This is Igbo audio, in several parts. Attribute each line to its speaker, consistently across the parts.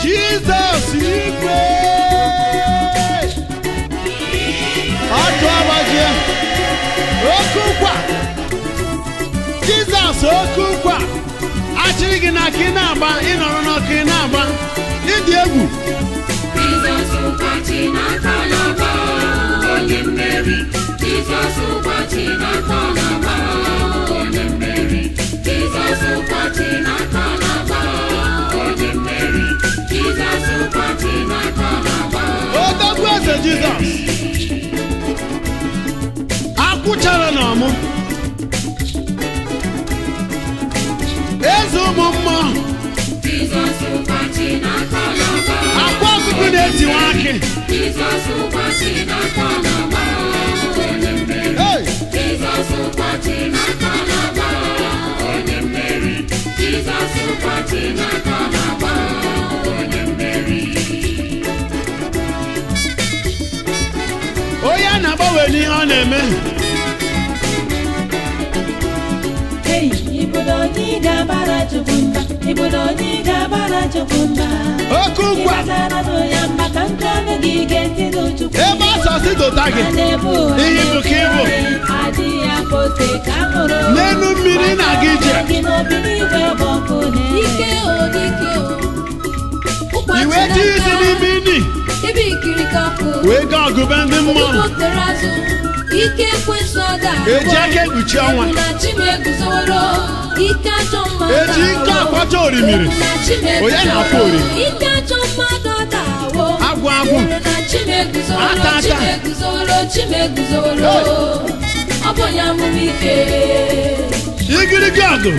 Speaker 1: Jesus, you pray. Atwabaje. Okukwa. Jesus, okukwa. Achiri gị na kinaba, ịnọrọ na kinaba. Ịdị egwu.
Speaker 2: Jesus, ụbọchị na-aka n'aba, onye mmeri. Jesus, ụbọchị na-aka n'aba, onye mmeri. Jesus, ụbọchị na-aka n'aba, onye mmeri. Jesus, ụbọchị na-aka n'aba.
Speaker 1: Odogwu eze Jesus. Akwụchara n'ọmụ. Eze ụmụ mmụọ.
Speaker 2: Jesus, ụbọchị na-aka n'aba.
Speaker 1: Akwa ọkụkụ na-eti nwakị.
Speaker 2: Jesus, ụbọchị na-aka n'aba, onye mmeri. Jesus, ụbọchị na-aka n'aba, onye mmeri. Jesus, ụbọchị na-aka n'aba, onye mmeri.
Speaker 1: Onye a na-agbanwe n'ihe ọ na-eme.
Speaker 3: Ibodo onye ga-abara Chukwu mba, ibodo onye ga-abara Chukwu mba.
Speaker 1: Okukwa.
Speaker 3: Ịbatara n'ụya mba ka ndị ọnụ gị ga-eti n'Chukwu.
Speaker 1: Ebe ọsọsị dota gị. Ihe bụ ka ịbụ.
Speaker 3: Adịghị akpọte ka mụrụ.
Speaker 1: N'elu mmiri na-aga ije.
Speaker 3: Gị n'obi n'igwe bụ ọkụ
Speaker 2: Ike o, dike o.
Speaker 1: Iwe ji izi n'ime ini.
Speaker 2: Ebe ikiri ka ọkụ.
Speaker 1: Wee gaa ọgụbe ndị mmụọ.
Speaker 2: Igbo tere azụ. Ike ekwesị ọda.
Speaker 1: Eji aka ekpuchi ọnwa.
Speaker 2: Na Chimeguzoro. Ike ajọ mmadụ.
Speaker 1: Eji ike akwacha orimiri.
Speaker 2: Na Chimeguzoro.
Speaker 1: Onye na-afọ orimiri.
Speaker 2: Ike ajọ mmadụ dawo.
Speaker 1: Agwụ agwụ.
Speaker 2: Na Chimeguzoro.
Speaker 1: Ata ata.
Speaker 2: Chimeguzoro. Ọ bụ onye amụma ike.
Speaker 1: Igirigi ọgụ.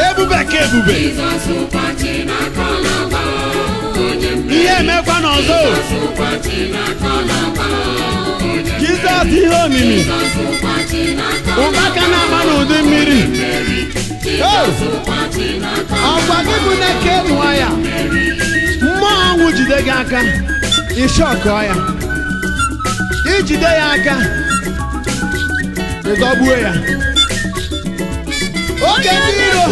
Speaker 1: Ebube ka ebube.
Speaker 2: Jizọs ụbọchị na-aka n'aba, onye mmeri.
Speaker 1: Ihe emekwa n'ọzọ.
Speaker 2: Jizọs ụbọchị na-aka n'aba, onye mmeri.
Speaker 1: Jizọs ihe omimi.
Speaker 2: Jizọs ụbọchị na-aka
Speaker 1: Ụmụaka na-ama n'ụdị mmiri.
Speaker 2: Jizọs ụbọchị na-aka
Speaker 1: Ọgwa gị bụ na-eke nwa ya. Mmụọ ọnwụ jide gị aka. Ịshọkọọ ya. Ijide ya aka. Ịdọgbuo ya. Oge ndị iro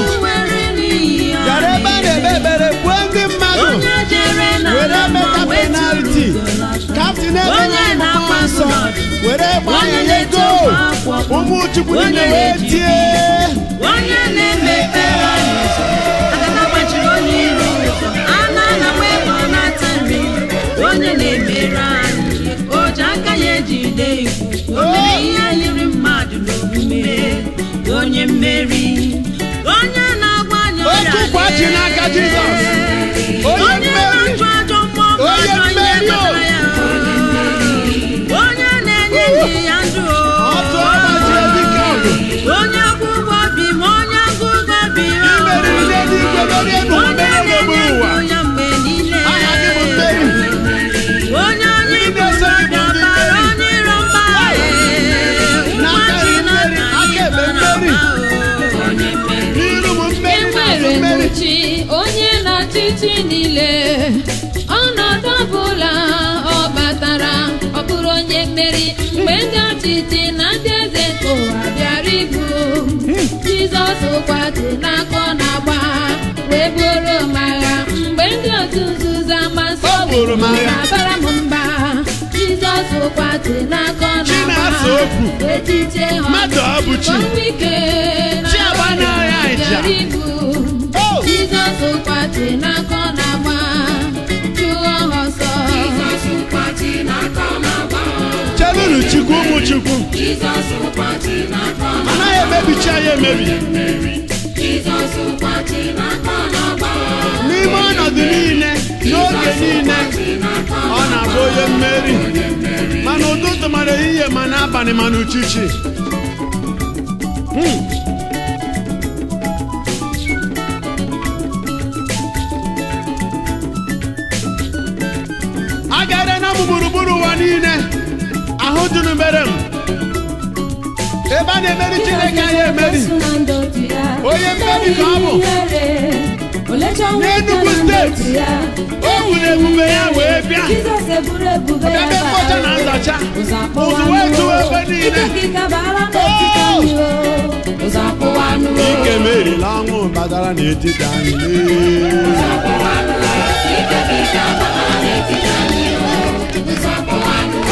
Speaker 1: gara ebe a na-eme ebere gbuo ndị mmadụ were meta penalti. Kaptịn ebe na-amụma nsọ were gbanye ya ego. Ụmụ Chukwu niile wee tie.
Speaker 3: onye na-emepere anyị ụzọ aga na-agbachiri onye iro ụzọ a na-anakwa ebe ọ na-ata nri onye na-emere anyị o ji aka ya ejide ikwu o mere ihe yiri mmadụ n'omume onye mmeri onye na-agwa anyị
Speaker 1: Okukwa ji n'aka Jizọs. Onye mmeri.
Speaker 3: na-achụ ajọ mmụọ
Speaker 1: Onye
Speaker 3: ọjọọ ihe
Speaker 1: mmeri o.
Speaker 3: kpatara ya onye na-enye ndị ya ndụ
Speaker 1: Ọtụ ọgbaji edike ọgụ.
Speaker 3: onye akwụkwọ obi ma onye agụgọ bi
Speaker 1: Imeriri n'eluigwe merie n'ụwa merie n'okpuru ụwa.
Speaker 3: ya mgbe niile
Speaker 1: Aha gị bụ mmeri.
Speaker 3: onye anyị
Speaker 1: Ndị na-eso gị bụ ndị
Speaker 3: bara
Speaker 1: mmeri.
Speaker 3: onye iro mba
Speaker 1: N'aka gị mmeri, aka ekpe mmeri. N'iru m mmeri n'azụ mmeri.
Speaker 2: Chi onye na-achịchị niile ọnọdụ ọbụla ọ batara ọ bụrụ onye mmeri mgbe ndị ọchịchị na ndị eze nke ụwa bịara ibu Jizọs kwatụ n'aka ọ na-agba wee bụrụ m agha mgbe ndị otu nzuzo amasị
Speaker 1: Ọ bụrụ m agha.
Speaker 2: na-abara m mba Jizọs kwatụ n'aka ọ
Speaker 1: Chi na-asa
Speaker 2: na-agba
Speaker 1: okwu.
Speaker 2: echiche ha
Speaker 1: Mmadụ ọ bụ chi.
Speaker 2: ọnwụ ike na
Speaker 1: Chi agbanaghị aja.
Speaker 2: bịara ibu
Speaker 1: Oh!
Speaker 2: Jizọs ụkpachị n'aka ọ na-agba chụọ ha ọsọ
Speaker 3: Jizọs ụkpachị n'aka ọ na-agba
Speaker 1: Chelụnụ Chukwu ụmụ Chukwu.
Speaker 3: Jizọs ụkpachị n'aka ọ na-agba
Speaker 1: Anaghị emebicha ya emebi.
Speaker 3: Jizọs ụkpachị n'aka ọ na-agba
Speaker 1: N'ime ọnọdụ niile, n'oge niile, ọ na-abụ onye mmeri. Ma n'ụtụtụ ma n'ehihie ma n'abalị ma n'uchichi. Agara na m gburugburu ụwa niile, ahụ dunu mere m. Ebe a na-emeri Chineke anyị emeri. Onye mmeri ka ọ bụ. N'Enugu steeti, O buru ebube ya wee bịa. Ebe mkpocha na nzacha. Ụzụ wee tụọ ebe niile. Ike merila ọnwụ batara n'etiti anyị.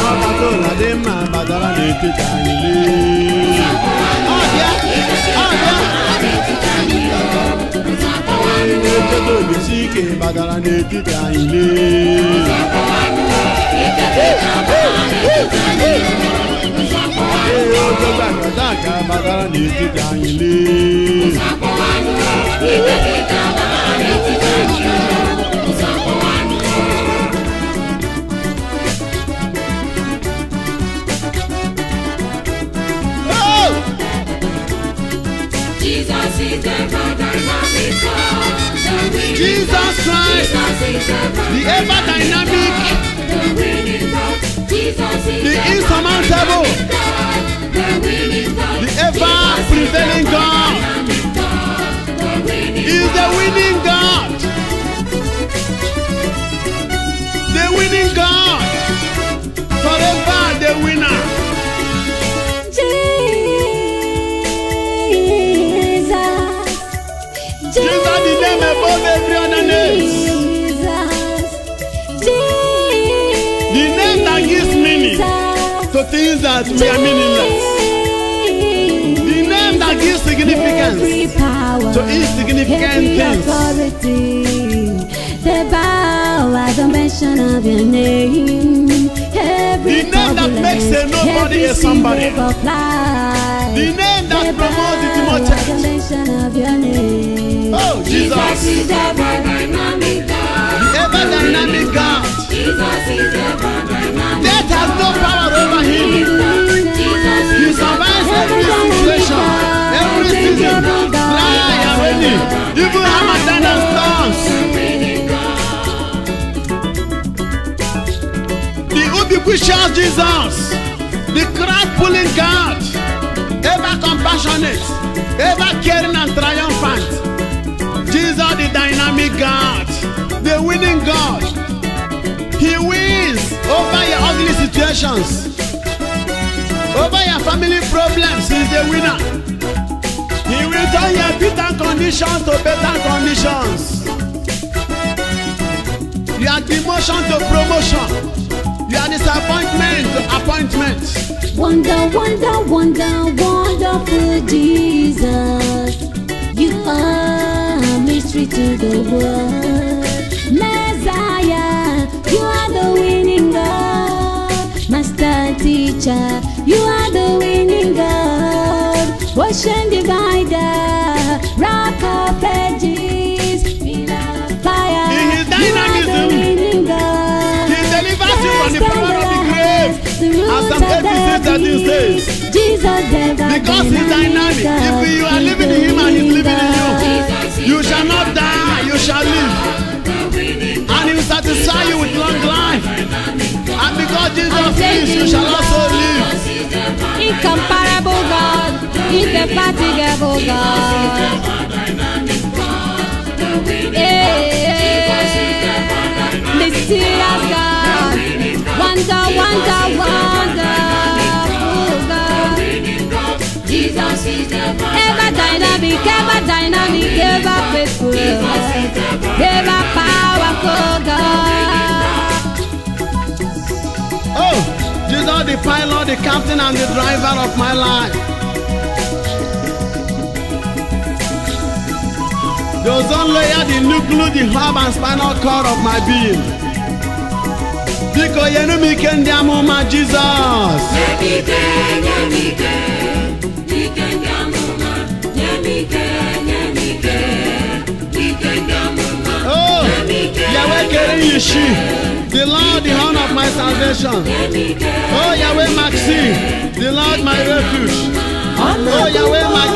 Speaker 1: Ọbata ụlọ dị mma batara n'etiti anyị. Ọbịa. Ochedo obisi ike batara n'etiti anyị. Ochedo akọta aka batara n'etiti anyị. Jesus Christ, the ever dynamic, the insurmountable, the ever prevailing God, is the winning God, the winning God, forever the winner. Jesus, the name above every other name. The name that gives meaning to things that we are meaningless. The name that gives significance to insignificant things.
Speaker 4: The bow at the mention of your name. The
Speaker 1: name that makes a nobody a somebody. The name that promotes the immortality. Oh, Jesus.
Speaker 4: is ever dynamic God.
Speaker 1: The ever dynamic God.
Speaker 4: Jesus is ever dynamic.
Speaker 1: Death has no power over him. He survives every situation, every season. Dry and rainy, even Hamatan and storms. The ubiquitous Jesus, the crowd-pulling God, ever compassionate, ever caring and triumphant. Jesus, the dynamic God, the winning God. He wins over your ugly situations, over your family problems. He's the winner. He will turn your bitter conditions to better conditions, your demotion to promotion, your disappointment to appointment.
Speaker 4: Wonder, wonder, wonder, wonderful Jesus. You are a mystery to the world. Messiah, you are the winning God. Master teacher, you are the winning God. Ocean divider, rock of ages, fire,
Speaker 1: In his
Speaker 4: you are the
Speaker 1: dynamism,
Speaker 4: winning God.
Speaker 1: he delivers you from the power of the grave. As Psalm 86:13 says, because he's dynamic. If you are living in him and he's living in you, you shall not die, you shall live. And he will satisfy you with long life. And because Jesus lives, you shall also live.
Speaker 2: Incomparable God, indefatigable God. Mysterious God, wonder, wonder, wonderful God. Ever dynamic, ever faithful, ever powerful God.
Speaker 1: Oh, Jesus, the pilot, the captain, and the driver of my life. The ozone layer, the nucleus, the hub and spinal cord of my being. Because you know me can my Jesus. Oh, Yahweh Keriyishi, the Lord, the horn of my salvation. Oh, Yahweh Maxi, the Lord, my refuge. Oh, Yahweh, my